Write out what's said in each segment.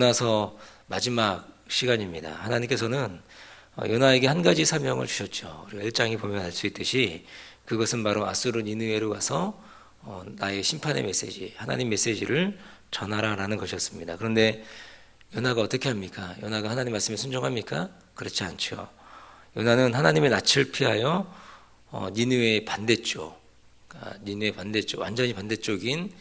나서 마지막 시간입니다. 하나님께서는 요나에게 한 가지 사명을 주셨죠. 우리가 1장에 보면 알 수 있듯이 그것은 바로 아수르 니느웨로 가서 나의 심판의 메시지, 하나님 메시지를 전하라라는 것이었습니다. 그런데 요나가 어떻게 합니까? 요나가 하나님 말씀에 순종합니까? 그렇지 않죠. 요나는 하나님의 낯을 피하여 니느웨의 반대쪽, 그러니까 니느웨 반대쪽, 완전히 반대쪽인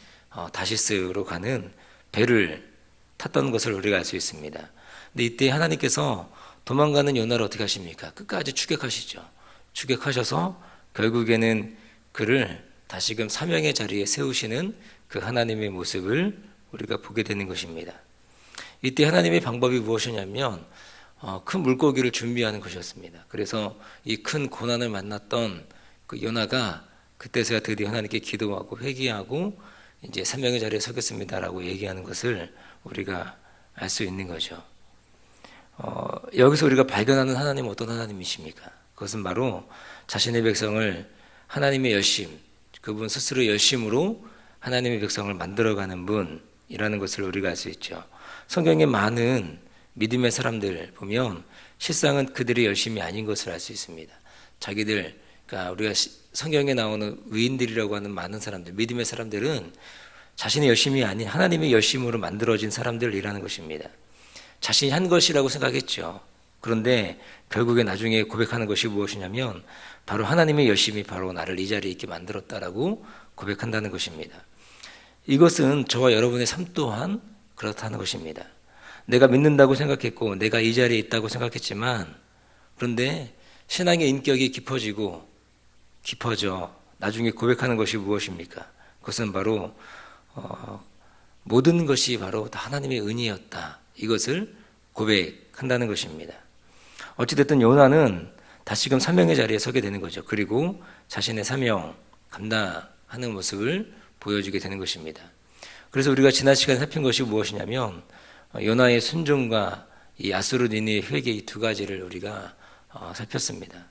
다시스로 가는 배를 탔던 것을 우리가 알 수 있습니다. 근데 이때 하나님께서 도망가는 요나를 어떻게 하십니까? 끝까지 추격하시죠. 추격하셔서 결국에는 그를 다시금 사명의 자리에 세우시는 그 하나님의 모습을 우리가 보게 되는 것입니다. 이때 하나님의 방법이 무엇이냐면 큰 물고기를 준비하는 것이었습니다. 그래서 이 큰 고난을 만났던 그 요나가 그때서야 드디어 하나님께 기도하고 회개하고 이제 사명의 자리에 서겠습니다라고 얘기하는 것을 우리가 알 수 있는 거죠. 여기서 우리가 발견하는 하나님은 어떤 하나님이십니까? 그것은 바로 자신의 백성을 하나님의 열심, 그분 스스로 열심으로 하나님의 백성을 만들어가는 분이라는 것을 우리가 알 수 있죠. 성경에 많은 믿음의 사람들 보면 실상은 그들의 열심이 아닌 것을 알 수 있습니다. 자기들, 그러니까 우리가 성경에 나오는 의인들이라고 하는 많은 사람들, 믿음의 사람들은 자신의 열심이 아닌 하나님의 열심으로 만들어진 사람들이라는 것입니다. 자신이 한 것이라고 생각했죠. 그런데 결국에 나중에 고백하는 것이 무엇이냐면 바로 하나님의 열심이 바로 나를 이 자리에 있게 만들었다라고 고백한다는 것입니다. 이것은 저와 여러분의 삶 또한 그렇다는 것입니다. 내가 믿는다고 생각했고 내가 이 자리에 있다고 생각했지만 그런데 신앙의 인격이 깊어져 나중에 고백하는 것이 무엇입니까? 그것은 바로 모든 것이 바로 다 하나님의 은혜였다. 이것을 고백한다는 것입니다. 어찌됐든 요나는 다시금 사명의 자리에 서게 되는 거죠. 그리고 자신의 사명 감당하는 모습을 보여주게 되는 것입니다. 그래서 우리가 지난 시간에 살핀 것이 무엇이냐면 요나의 순종과 이 아수르 니느웨의 회개 이 두 가지를 우리가 살폈습니다.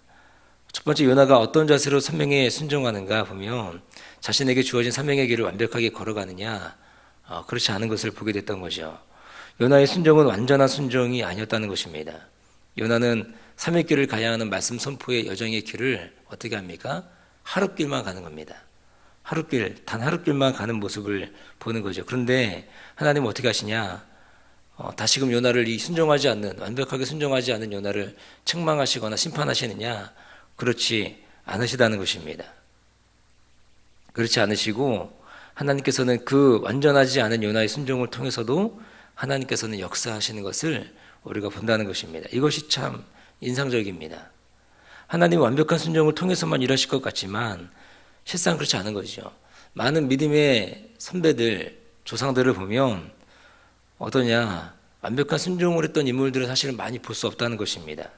첫 번째, 요나가 어떤 자세로 사명에 순종하는가 보면 자신에게 주어진 사명의 길을 완벽하게 걸어가느냐, 그렇지 않은 것을 보게 됐던 거죠. 요나의 순종은 완전한 순종이 아니었다는 것입니다. 요나는 사명의 길을 가야 하는 말씀 선포의 여정의 길을 어떻게 합니까? 하룻길만 가는 겁니다. 단 하룻길만 가는 모습을 보는 거죠. 그런데 하나님은 어떻게 하시냐? 다시금 요나를 완벽하게 순종하지 않는 요나를 책망하시거나 심판하시느냐? 그렇지 않으시다는 것입니다. 그렇지 않으시고 하나님께서는 그 완전하지 않은 요나의 순종을 통해서도 하나님께서는 역사하시는 것을 우리가 본다는 것입니다. 이것이 참 인상적입니다. 하나님 완벽한 순종을 통해서만 일하실 것 같지만 실상 그렇지 않은 거죠. 많은 믿음의 선배들, 조상들을 보면 어떠냐, 완벽한 순종을 했던 인물들은 사실은 많이 볼 수 없다는 것입니다.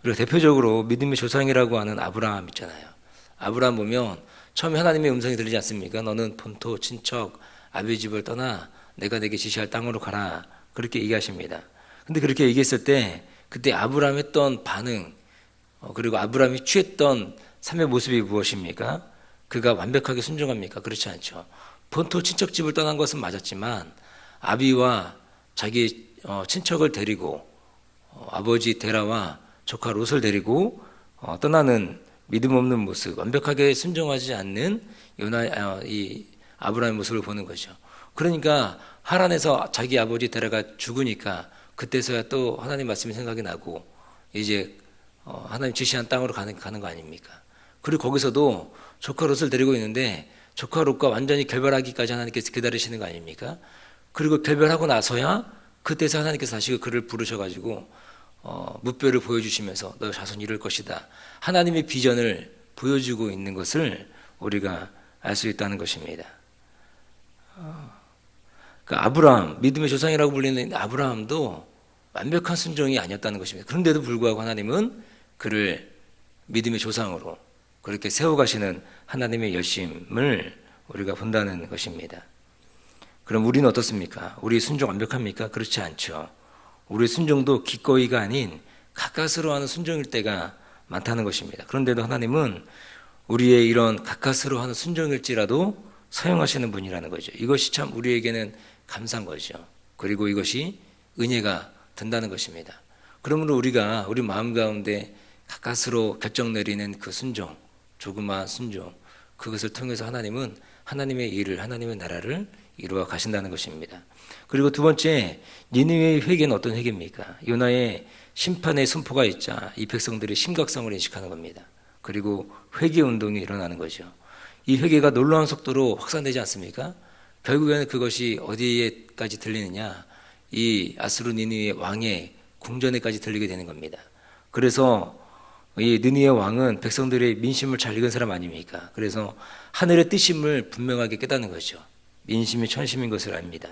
그리고 대표적으로 믿음의 조상이라고 하는 아브라함 있잖아요. 아브라함 보면 처음에 하나님의 음성이 들리지 않습니까? 너는 본토, 친척, 아비 집을 떠나 내가 내게 지시할 땅으로 가라. 그렇게 얘기하십니다. 근데 그렇게 얘기했을 때 그때 아브라함 했던 반응, 그리고 아브라함이 취했던 삶의 모습이 무엇입니까? 그가 완벽하게 순종합니까? 그렇지 않죠. 본토 친척집을 떠난 것은 맞았지만 아비와 자기 친척을 데리고 아버지 데라와 조카 롯을 데리고 떠나는 믿음 없는 모습, 완벽하게 순종하지 않는 이 아브라함의 모습을 보는 거죠. 그러니까 하란에서 자기 아버지 데라가 죽으니까 그때서야 또 하나님 말씀이 생각이 나고 이제 하나님 지시한 땅으로 가는 거 아닙니까? 그리고 거기서도 조카 롯을 데리고 있는데 조카 롯과 완전히 결별하기까지 하나님께서 기다리시는 거 아닙니까? 그리고 결별하고 나서야 그때서 하나님께서 다시 그를 부르셔가지고 무뼈를 보여주시면서 너 자손이 이룰 것이다. 하나님의 비전을 보여주고 있는 것을 우리가 알 수 있다는 것입니다. 그 아브라함, 믿음의 조상이라고 불리는 아브라함도 완벽한 순종이 아니었다는 것입니다. 그런데도 불구하고 하나님은 그를 믿음의 조상으로 그렇게 세워가시는 하나님의 열심을 우리가 본다는 것입니다. 그럼 우리는 어떻습니까? 우리 순종 완벽합니까? 그렇지 않죠. 우리의 순종도 기꺼이가 아닌 가까스로 하는 순종일 때가 많다는 것입니다. 그런데도 하나님은 우리의 이런 가까스로 하는 순종일지라도 사용하시는 분이라는 거죠. 이것이 참 우리에게는 감사한 거죠. 그리고 이것이 은혜가 든다는 것입니다. 그러므로 우리가 우리 마음 가운데 가까스로 결정 내리는 그 순종, 조그마한 순종, 그것을 통해서 하나님은 하나님의 일을, 하나님의 나라를 이루어 가신다는 것입니다. 그리고 두 번째, 니느웨의 회개는 어떤 회개입니까? 요나의 심판의 선포가 있자 이 백성들의 심각성을 인식하는 겁니다. 그리고 회개 운동이 일어나는 거죠. 이 회개가 놀라운 속도로 확산되지 않습니까? 결국에는 그것이 어디에까지 들리느냐? 이 아수르 니느웨 왕의 궁전에까지 들리게 되는 겁니다. 그래서 이 느니의 왕은 백성들의 민심을 잘 읽은 사람 아닙니까? 그래서 하늘의 뜻임을 분명하게 깨닫는 거죠. 민심이 천심인 것을 압니다.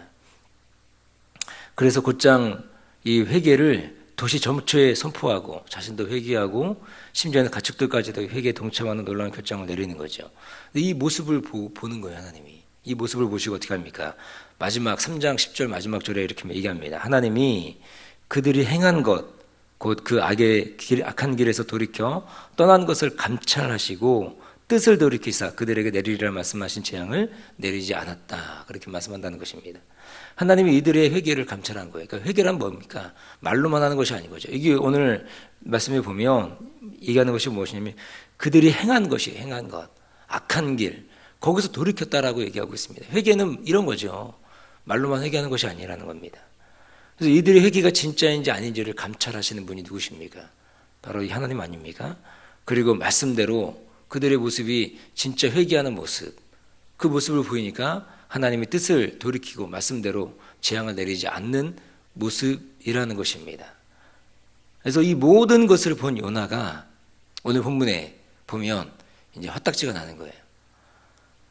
그래서 곧장 이 회개를 도시 전체에 선포하고 자신도 회개하고 심지어는 가축들까지도 회개에 동참하는 놀라운 결정을 내리는 거죠. 이 모습을 보는 거예요, 하나님이. 이 모습을 보시고 어떻게 합니까? 마지막 3장 10절 마지막 절에 이렇게 얘기합니다. 하나님이 그들이 행한 것, 곧 그 악한 길에서 돌이켜 떠난 것을 감찰하시고 뜻을 돌이키사 그들에게 내리리라 말씀하신 재앙을 내리지 않았다. 그렇게 말씀한다는 것입니다. 하나님이 이들의 회개를 감찰한 거예요. 그러니까 회개란 뭡니까? 말로만 하는 것이 아닌 거죠. 이게 오늘 말씀에 보면 얘기하는 것이 무엇이냐면 그들이 행한 것이 행한 것, 악한 길, 거기서 돌이켰다라고 얘기하고 있습니다. 회개는 이런 거죠. 말로만 회개하는 것이 아니라는 겁니다. 그래서 이들의 회개가 진짜인지 아닌지를 감찰하시는 분이 누구십니까? 바로 이 하나님 아닙니까? 그리고 말씀대로 그들의 모습이 진짜 회개하는 모습, 그 모습을 보이니까 하나님의 뜻을 돌이키고 말씀대로 재앙을 내리지 않는 모습이라는 것입니다. 그래서 이 모든 것을 본 요나가 오늘 본문에 보면 이제 화딱지가 나는 거예요.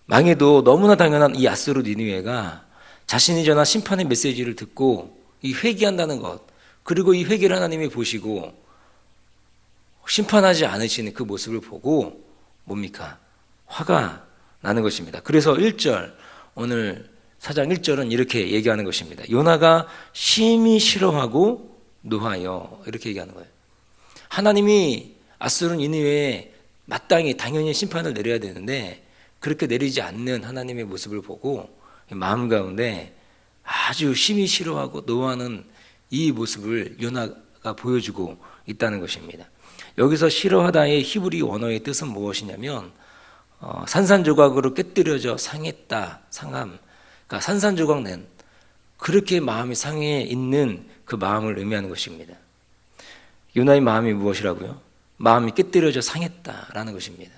망해도 너무나 당연한 이 아수르 니느웨가 자신이 전한 심판의 메시지를 듣고 이 회개한다는 것, 그리고 이 회개를 하나님이 보시고 심판하지 않으시는 그 모습을 보고 뭡니까? 화가 나는 것입니다. 그래서 1절, 오늘 4장 1절은 이렇게 얘기하는 것입니다. 요나가 심히 싫어하고 노하여 이렇게 얘기하는 거예요. 하나님이 아수르 니느웨에 마땅히 당연히 심판을 내려야 되는데 그렇게 내리지 않는 하나님의 모습을 보고 마음 가운데 아주 심히 싫어하고 노하는 이 모습을 요나가 보여주고 있다는 것입니다. 여기서 싫어하다의 히브리 원어의 뜻은 무엇이냐면 산산조각으로 깨뜨려져 상했다, 상함. 그러니까 산산조각 낸 그렇게 마음이 상해 있는 그 마음을 의미하는 것입니다. 요나의 마음이 무엇이라고요? 마음이 깨뜨려져 상했다라는 것입니다.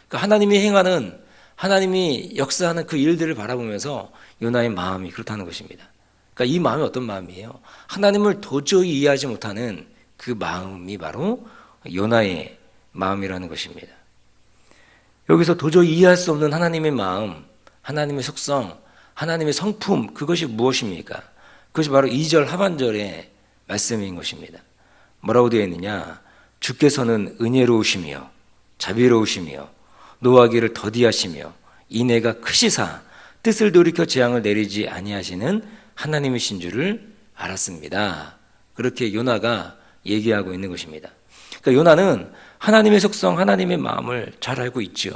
그러니까 하나님이 행하는, 하나님이 역사하는 그 일들을 바라보면서 요나의 마음이 그렇다는 것입니다. 그러니까 이 마음이 어떤 마음이에요? 하나님을 도저히 이해하지 못하는 그 마음이 바로 요나의 마음이라는 것입니다. 여기서 도저히 이해할 수 없는 하나님의 마음, 하나님의 속성, 하나님의 성품, 그것이 무엇입니까? 그것이 바로 2절 하반절의 말씀인 것입니다. 뭐라고 되어 있느냐? 주께서는 은혜로우시며 자비로우시며 노하기를 더디하시며 인애가 크시사 뜻을 돌이켜 재앙을 내리지 아니하시는 하나님이신 줄을 알았습니다. 그렇게 요나가 얘기하고 있는 것입니다. 그러니까 요나는 하나님의 속성, 하나님의 마음을 잘 알고 있죠.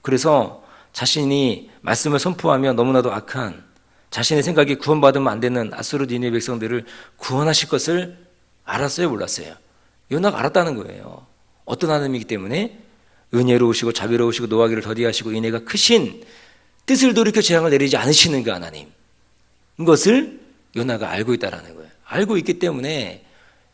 그래서 자신이 말씀을 선포하며 너무나도 악한, 자신의 생각이 구원받으면 안 되는 아수르 니느웨 백성들을 구원하실 것을 알았어요, 몰랐어요? 요나가 알았다는 거예요. 어떤 하나님이기 때문에? 은혜로우시고 자비로우시고 노하기를 더디하시고 인애가 크신 뜻을 돌이켜 재앙을 내리지 않으시는 그 하나님, 이것을 요나가 알고 있다라는 거예요. 알고 있기 때문에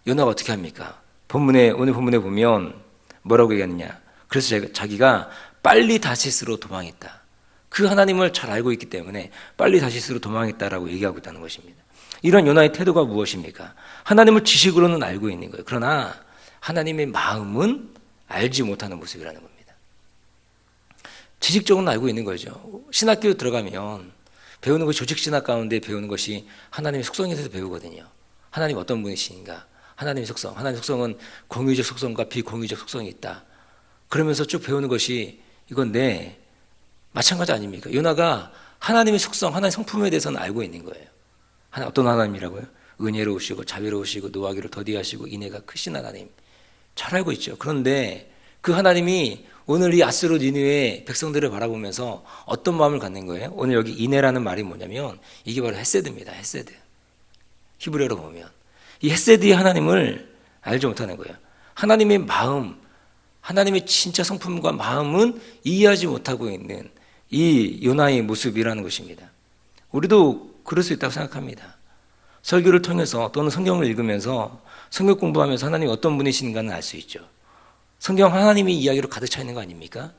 요나가 어떻게 합니까? 오늘 본문에 보면 뭐라고 얘기하느냐? 그래서 자기가 빨리 다시스로 도망했다. 그 하나님을 잘 알고 있기 때문에 빨리 다시스로 도망했다라고 얘기하고 있다는 것입니다. 이런 요나의 태도가 무엇입니까? 하나님을 지식으로는 알고 있는 거예요. 그러나 하나님의 마음은 알지 못하는 모습이라는 겁니다. 지식적으로는 알고 있는 거죠. 신학교 들어가면 배우는 것이 조직신학 가운데 배우는 것이 하나님의 속성에 대해서 배우거든요. 하나님 어떤 분이신가? 하나님의 속성. 하나님의 속성은 공의적 속성과 비공의적 속성이 있다. 그러면서 쭉 배우는 것이 이건 마찬가지 아닙니까? 요나가 하나님의 속성, 하나님의 성품에 대해서는 알고 있는 거예요. 어떤 하나님이라고요? 은혜로우시고 자비로우시고 노하기를 더디하시고 인애가 크신 하나님. 잘 알고 있죠. 그런데 그 하나님이 오늘 이 아수르 니느웨 백성들을 바라보면서 어떤 마음을 갖는 거예요? 오늘 여기 인애라는 말이 뭐냐면 이게 바로 헤세드입니다. 헤세드. 히브리어로 보면 이 헤세드의 하나님을 알지 못하는 거예요. 하나님의 마음, 하나님의 진짜 성품과 마음은 이해하지 못하고 있는 이 요나의 모습이라는 것입니다. 우리도 그럴 수 있다고 생각합니다. 설교를 통해서 또는 성경을 읽으면서 성경 공부하면서 하나님이 어떤 분이신가는 알 수 있죠. 성경 하나님의 이야기로 가득 차 있는 거 아닙니까?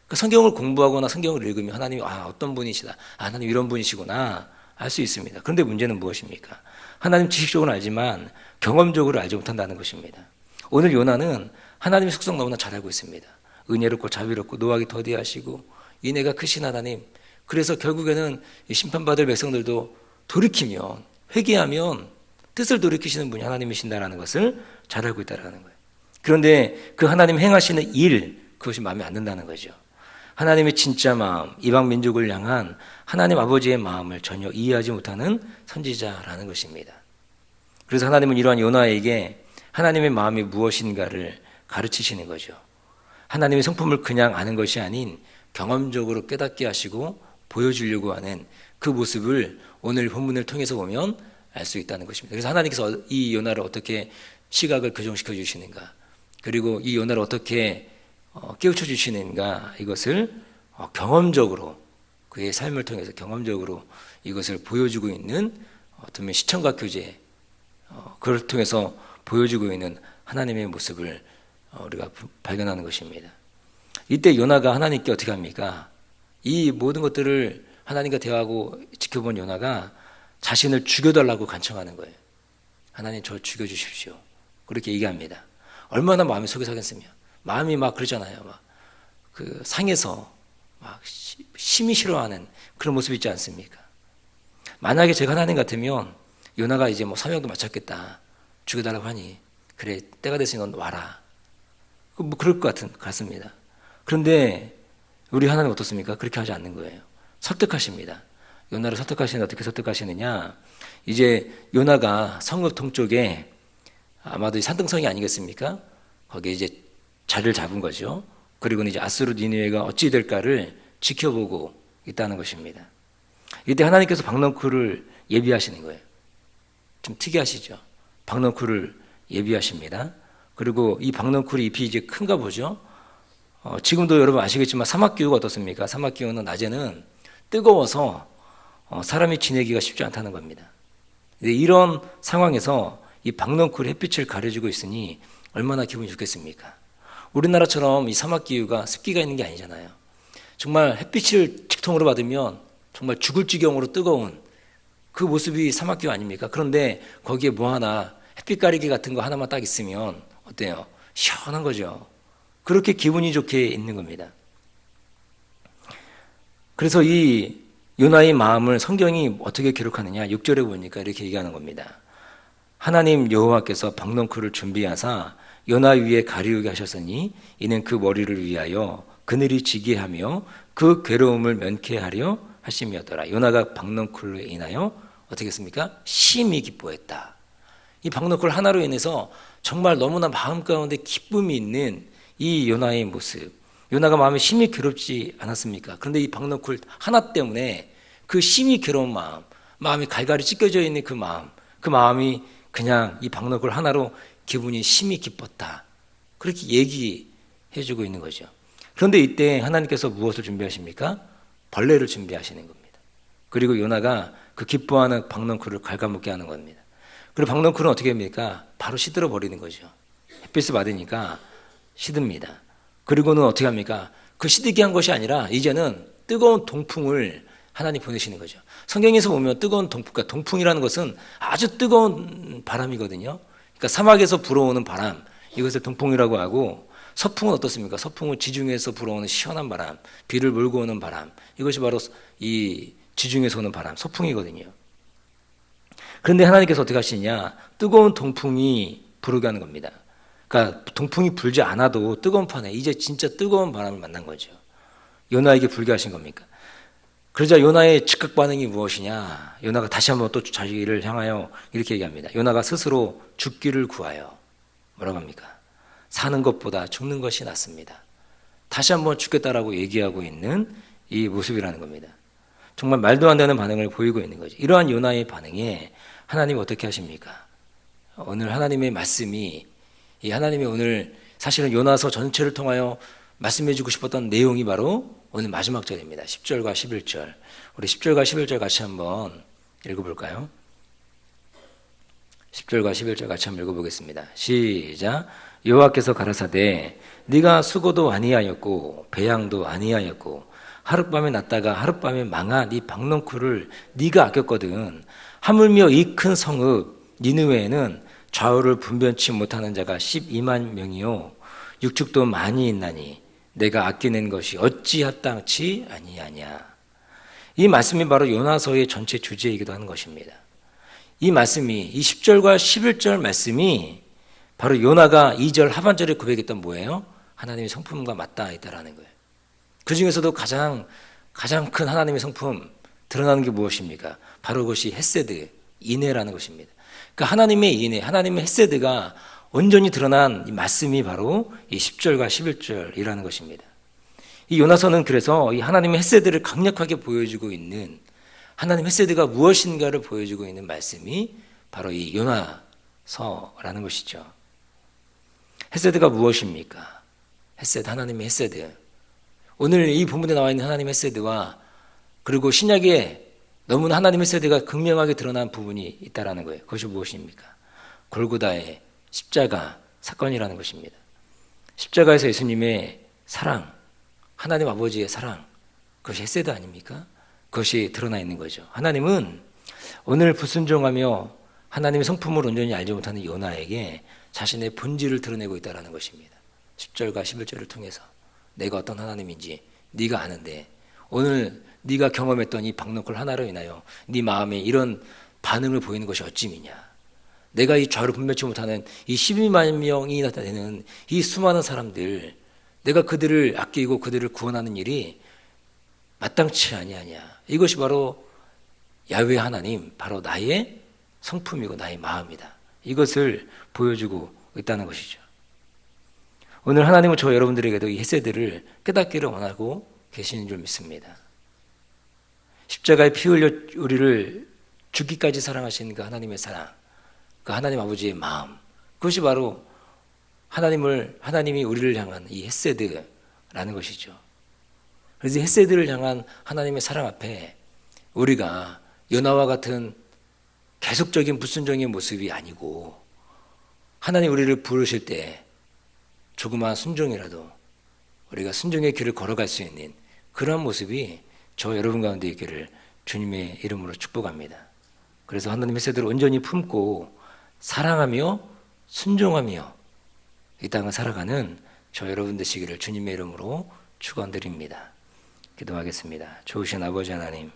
그러니까 성경을 공부하거나 성경을 읽으면 하나님이 어떤 분이시다. 하나님 이런 분이시구나 알 수 있습니다. 그런데 문제는 무엇입니까? 하나님 지식적으로 알지만 경험적으로 알지 못한다는 것입니다. 오늘 요나는 하나님의 속성 너무나 잘 알고 있습니다. 은혜롭고 자비롭고 노하기 더디하시고 인애가 크신 하나님. 그래서 결국에는 심판받을 백성들도 돌이키면 회개하면 뜻을 돌이키시는 분이 하나님이신다라는 것을 잘 알고 있다는 거예요. 그런데 그 하나님 행하시는 일, 그것이 마음에 안 든다는 거죠. 하나님의 진짜 마음, 이방 민족을 향한 하나님 아버지의 마음을 전혀 이해하지 못하는 선지자라는 것입니다. 그래서 하나님은 이러한 요나에게 하나님의 마음이 무엇인가를 가르치시는 거죠. 하나님의 성품을 그냥 아는 것이 아닌 경험적으로 깨닫게 하시고 보여주려고 하는 그 모습을 오늘 본문을 통해서 보면 알 수 있다는 것입니다. 그래서 하나님께서 이 요나를 어떻게 시각을 교정시켜 주시는가, 그리고 이 요나를 어떻게 깨우쳐 주시는가, 이것을 경험적으로 그의 삶을 통해서 경험적으로 이것을 보여주고 있는 어떤 시청각 교제, 그걸 통해서 보여주고 있는 하나님의 모습을 우리가 발견하는 것입니다. 이때 요나가 하나님께 어떻게 합니까? 이 모든 것들을 하나님과 대화하고 지켜본 요나가 자신을 죽여달라고 간청하는 거예요. 하나님 저를 죽여주십시오. 그렇게 얘기합니다. 얼마나 마음이 속이 상했으며, 마음이 막 그러잖아요. 막 그 상해서 막 심히 싫어하는 그런 모습이 있지 않습니까? 만약에 제가 하나님 같으면 요나가 이제 뭐 사명도 마쳤겠다. 죽여달라고 하니 그래 때가 됐으니 넌 와라. 뭐 그럴 것 같습니다. 그런데 우리 하나님 어떻습니까? 그렇게 하지 않는 거예요. 설득하십니다. 요나를 설득하시는데 어떻게 설득하시느냐? 이제 요나가 성읍 동쪽에 아마도 산등성이 아니겠습니까? 거기에 이제 자리를 잡은 거죠. 그리고는 이제 아수르 니느웨가 어찌 될까를 지켜보고 있다는 것입니다. 이때 하나님께서 박넝쿨을 예비하시는 거예요. 좀 특이하시죠? 박넝쿨을 예비하십니다. 그리고 이 박넝쿨의 잎이 이제 큰가 보죠? 지금도 여러분 아시겠지만 사막기후가 어떻습니까? 사막기후는 낮에는 뜨거워서 사람이 지내기가 쉽지 않다는 겁니다. 이런 상황에서 이 박넝쿨이 햇빛을 가려주고 있으니 얼마나 기분이 좋겠습니까? 우리나라처럼 이 사막기후가 습기가 있는 게 아니잖아요. 정말 햇빛을 직통으로 받으면 정말 죽을 지경으로 뜨거운 그 모습이 사막기후 아닙니까? 그런데 거기에 뭐 하나 햇빛 가리개 같은 거 하나만 딱 있으면 어때요? 시원한 거죠. 그렇게 기분이 좋게 있는 겁니다. 그래서 이 요나의 마음을 성경이 어떻게 기록하느냐? 6절에 보니까 이렇게 얘기하는 겁니다. 하나님 여호와께서 박넝쿨을 준비하사 요나 위에 가리우게 하셨으니 이는 그 머리를 위하여 그늘이 지게 하며 그 괴로움을 면케하려 하심이었더라. 요나가 박넝쿨로 인하여 어떻게 했습니까? 심히 기뻐했다. 이 박넝쿨 하나로 인해서 정말 너무나 마음 가운데 기쁨이 있는 이 요나의 모습. 요나가 마음이 심히 괴롭지 않았습니까? 그런데 이 박넝쿨 하나 때문에 그 심히 괴로운 마음, 마음이 갈갈이 찢겨져 있는 그 마음이 그냥 이 박넝쿨 하나로 기분이 심히 기뻤다. 그렇게 얘기해주고 있는 거죠. 그런데 이때 하나님께서 무엇을 준비하십니까? 벌레를 준비하시는 겁니다. 그리고 요나가 그 기뻐하는 박넝쿨을 갉아먹게 하는 겁니다. 그리고 박넝쿨은 어떻게 합니까? 바로 시들어 버리는 거죠. 햇빛을 받으니까 시듭니다. 그리고는 어떻게 합니까? 그 시들게 한 것이 아니라 이제는 뜨거운 동풍을 하나님 보내시는 거죠. 성경에서 보면 뜨거운 동풍, 그러니까 동풍이라는 것은 아주 뜨거운 바람이거든요. 그러니까 사막에서 불어오는 바람, 이것을 동풍이라고 하고, 서풍은 어떻습니까? 서풍은 지중해에서 불어오는 시원한 바람, 비를 몰고 오는 바람, 이것이 바로 이 지중해에서 오는 바람, 서풍이거든요. 그런데 하나님께서 어떻게 하시느냐? 뜨거운 동풍이 불어오게 하는 겁니다. 그러니까 동풍이 불지 않아도 뜨거운 판에 이제 진짜 뜨거운 바람을 만난 거죠. 요나에게 불게 하신 겁니까? 그러자 요나의 즉각 반응이 무엇이냐? 요나가 다시 한번 또 자기를 향하여 이렇게 얘기합니다. 요나가 스스로 죽기를 구하여 뭐라고 합니까? 사는 것보다 죽는 것이 낫습니다. 다시 한번 죽겠다라고 얘기하고 있는 이 모습이라는 겁니다. 정말 말도 안 되는 반응을 보이고 있는 거죠. 이러한 요나의 반응에 하나님 어떻게 하십니까? 오늘 하나님의 말씀이 이 하나님의 오늘 사실은 요나서 전체를 통하여 말씀해 주고 싶었던 내용이 바로 오늘 마지막 절입니다. 10절과 11절. 우리 10절과 11절 같이 한번 읽어볼까요? 10절과 11절 같이 한번 읽어보겠습니다. 시작. 여호와께서 가라사대 네가 수고도 아니하였고 배양도 아니하였고 하룻밤에 났다가 하룻밤에 망한 네 박넝쿨을 네가 아꼈거든. 하물며 이 큰 성읍 니느웨에는 좌우를 분변치 못하는 자가 12만 명이요 육축도 많이 있나니 내가 아껴낸 것이 어찌 합당치 아니하냐. 이 말씀이 바로 요나서의 전체 주제이기도 하는 것입니다. 이 말씀이 이 10절과 11절 말씀이 바로 요나가 2절 하반절에 고백했던 뭐예요? 하나님의 성품과 맞닿아 있다라는 거예요. 그 중에서도 가장 큰 하나님의 성품 드러나는 게 무엇입니까? 바로 그것이 헤세드, 인애라는 것입니다. 그러니까 하나님의 인애, 하나님의 헤세드가 온전히 드러난 이 말씀이 바로 이 10절과 11절이라는 것입니다. 이 요나서는 그래서 이 하나님의 헤세드를 강력하게 보여주고 있는 하나님 헤세드가 무엇인가를 보여주고 있는 말씀이 바로 이 요나서라는 것이죠. 헤세드가 무엇입니까? 헤세드, 하나님의 헤세드. 오늘 이 본문에 나와 있는 하나님의 헤세드와 그리고 신약에 너무나 하나님의 헤세드가 극명하게 드러난 부분이 있다라는 거예요. 그것이 무엇입니까? 골고다의 십자가 사건이라는 것입니다. 십자가에서 예수님의 사랑, 하나님 아버지의 사랑, 그것이 헤세드 아닙니까? 그것이 드러나 있는 거죠. 하나님은 오늘 불순종하며 하나님의 성품을 온전히 알지 못하는 요나에게 자신의 본질을 드러내고 있다는 것입니다. 10절과 11절을 통해서 내가 어떤 하나님인지 네가 아는데 오늘 네가 경험했던 이 박넝쿨 하나로 인하여 네 마음에 이런 반응을 보이는 것이 어찌미냐. 내가 이 좌우를 분별치 못하는 이 12만 명이 되는 이 수많은 사람들, 내가 그들을 아끼고 그들을 구원하는 일이 마땅치 아니하냐. 이것이 바로 야훼 하나님, 바로 나의 성품이고 나의 마음이다. 이것을 보여주고 있다는 것이죠. 오늘 하나님은 저 여러분들에게도 이 헤세드를 깨닫기를 원하고 계시는 줄 믿습니다. 십자가에 피 흘려 우리를 죽기까지 사랑하신 그 하나님의 사랑, 그 하나님 아버지의 마음, 그것이 바로 하나님이 우리를 향한 이 헤세드라는 것이죠. 그래서 헤세드를 향한 하나님의 사랑 앞에 우리가 요나와 같은 계속적인 불순종의 모습이 아니고 하나님 우리를 부르실 때 조그마한 순종이라도 우리가 순종의 길을 걸어갈 수 있는 그러한 모습이 저 여러분 가운데 있기를 주님의 이름으로 축복합니다. 그래서 하나님의 헤세드를 온전히 품고 사랑하며 순종하며 이 땅을 살아가는 저 여러분 되시기를 주님의 이름으로 축원드립니다. 기도하겠습니다. 좋으신 아버지 하나님,